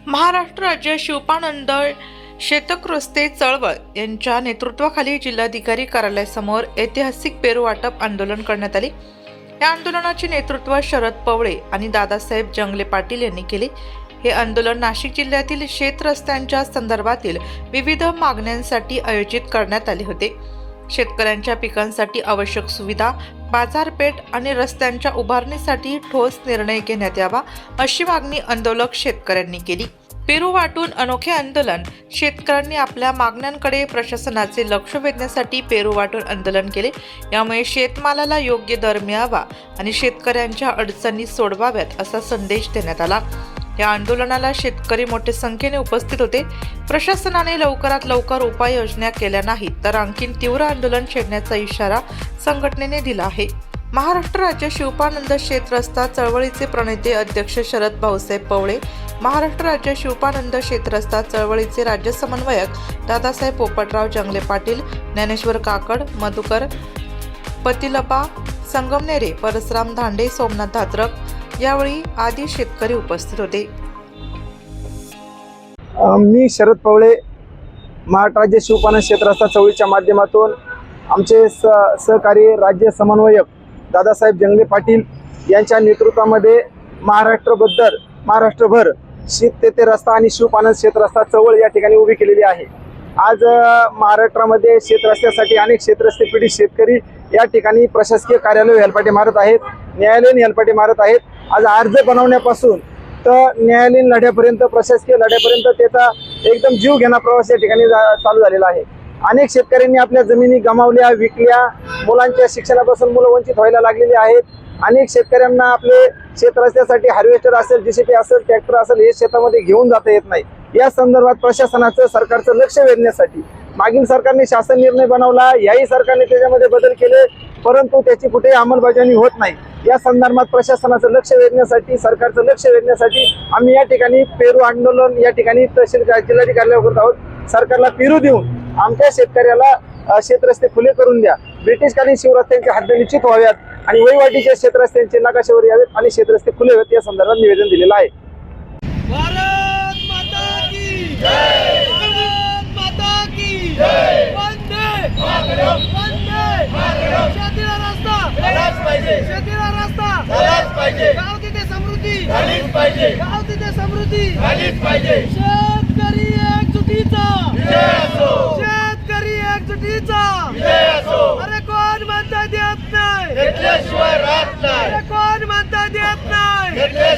महाराष्ट्र राज्य शिवपानंद शेतक रस्ते चळवळ यांच्या नेतृत्वाखाली जिल्हाधिकारी कार्यालयासमोर ऐतिहासिक पेरू वाटप आंदोलन करण्यात आले। या आंदोलनाचे नेतृत्व शरद पवळे आणि दादासाहेब जंगले पाटील यांनी केले। हे आंदोलन नाशिक जिल्ह्यातील शेत रस्त्यांच्या संदर्भातील विविध मागण्यांसाठी आयोजित करण्यात आले होते। शेतकऱ्यांच्या पिकांसाठी आवश्यक सुविधा, बाजारपेठ आणि रस्त्यांच्या उभारणीसाठी ठोस निर्णय घेण्यात यावा अशी मागणी आंदोलक शेतकऱ्यांनी केली। पेरू वाटून अनोखे आंदोलन। शेतकऱ्यांनी आपल्या मागण्यांकडे प्रशासनाचे लक्ष वेधण्यासाठी पेरू वाटून आंदोलन केले। यामुळे शेतमालाला योग्य दर मिळावा आणि शेतकऱ्यांच्या अडचणी सोडवाव्यात असा संदेश देण्यात आला। या आंदोलनाला शेतकरी मोठ्या संख्येने उपस्थित होते। प्रशासनाने लवकरात लवकर उपाययोजना केल्या नाहीत तर आणखी तीव्र आंदोलन छेडण्याचा इशारा संघटनेने दिला आहे। महाराष्ट्र राज्य शिवपानंद शेत रस्ता चळवळीचे प्रणेते अध्यक्ष शरद भाऊसाहेब पवळे, महाराष्ट्र राज्य शिवपानंद शेत रस्ता चळवळीचे राज्य समन्वयक दादासाहेब पोपटराव जंगले पाटील, ज्ञानेश्वर काकड, मधुकर पतिलपा संगमनेरे, परसराम धांडे, सोमनाथ धात्रक यावेळी आदी शेतकरी उपस्थित होते। मी शरद पवळे, महाराष्ट्र राज्य शिवपानंद शेत रस्ता चळवळीच्या माध्यमातून आमचे सहकारी राज्य समन्वयक दादासाहेब जंगले पाटील यांच्या नेतृत्वामध्ये महाराष्ट्रभर शेत तेथे रस्ता आणि शिवपानंद शेत रस्ता चळवळ या ठिकाणी उभी केलेली आहे। आज महाराष्ट्रामध्ये शेत रस्त्यासाठी अनेक शेतरस्ते पीडित शेतकरी या ठिकाणी प्रशासकीय कार्यालय हेलपाटे मारत आहेत, न्यायालयीन हेलपाटे मारत आहेत। आज अर्ज बनवण्यापासून तर न्यायालयीन लढ्यापर्यंत, प्रशासकीय लढ्यापर्यंत त्याचा एकदम जीव घेणा प्रवास या ठिकाणी चालू झालेला आहे। अनेक शेतकऱ्यांनी आपल्या जमिनी गमावल्या, विकल्या, मुलांच्या शिक्षणापासून मुलं वंचित व्हायला लागलेली आहेत। अनेक शेतकऱ्यांना आपले शेत रस्त्यासाठी हार्वेस्टर असेल, जेसीबी असेल, ट्रॅक्टर असेल हे शेतामध्ये घेऊन जाता येत नाही। या संदर्भात प्रशासनाचं, सरकारचं लक्ष वेधण्यासाठी मागील सरकारने शासन निर्णय बनवला, याही सरकारने त्याच्यामध्ये बदल केले, परंतु त्याची कुठेही अंमलबजावणी होत नाही। या संदर्भात प्रशासनाचं लक्ष वेधण्यासाठी, सरकारचं लक्ष वेधण्यासाठी आम्ही या ठिकाणी पेरू आंदोलन या ठिकाणी तहसील जिल्हाधिकारी कार्यालयावर करत आहोत। सरकारला पेरू देऊन आमच्या शेतकऱ्याला शेतरस्ते खुले करून द्या, ब्रिटिशकालीन शिवरस्त्यांचे हद्द निश्चित व्हाव्यात आणि वहिवाटीच्या शेतरस्त्यांचे नकाशावर यावेत आणि शेतरस्ते खुले व्हावेत या संदर्भात निवेदन दिलेलं आहे। भारत माता की जय, भारत माता की जय, वंदे मातरम, वंदे मातरम। शेतीला रस्ता झालाच पाहिजे, शेतीला रस्ता झालाच पाहिजे, गाव तिथे समृद्धी झालीच पाहिजे, गाव तिथे समृद्धी झालीच पाहिजे। शेतकरी एकजुटीचा विजय असो, शेतकरी एकजुटीचा विजय असो। अरे कोण म्हणता देत नाही, घेतल्याशिवाय राहत नाही, अरे कोण म्हणता देत नाही, घेतल्याशिवाय